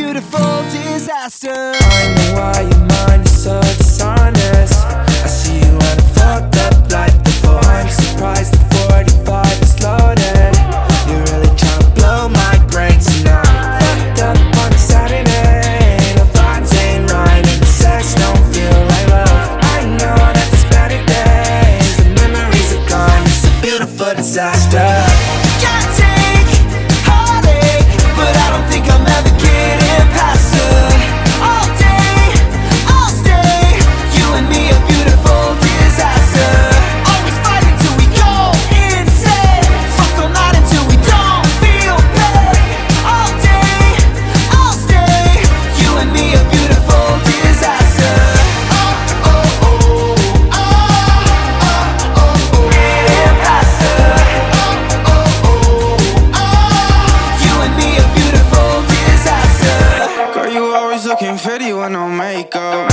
beautiful disaster. I know why your mind is so dishonest. I see you on a fucked up life before. I'm surprised the 45 is loaded. You're really trying to blow my brain tonight. Fucked up on a Saturday. The vibes ain't right and the sex don't feel like love. I know that there's better days. The memories are gone. It's a beautiful disaster. Can't take heartache, but I don't think I'm ever getting past her. All day, I'll stay. You and me, a beautiful disaster. Always fighting till we go insane. Fuck all night until we don't feel pain. All day, I'll stay. You and me, a beautiful disaster. Oh, oh, oh, oh, oh, oh, oh. Getting past her. Oh, oh, oh, oh. You and me, a beautiful disaster. Girl, you always looking pretty with no makeup.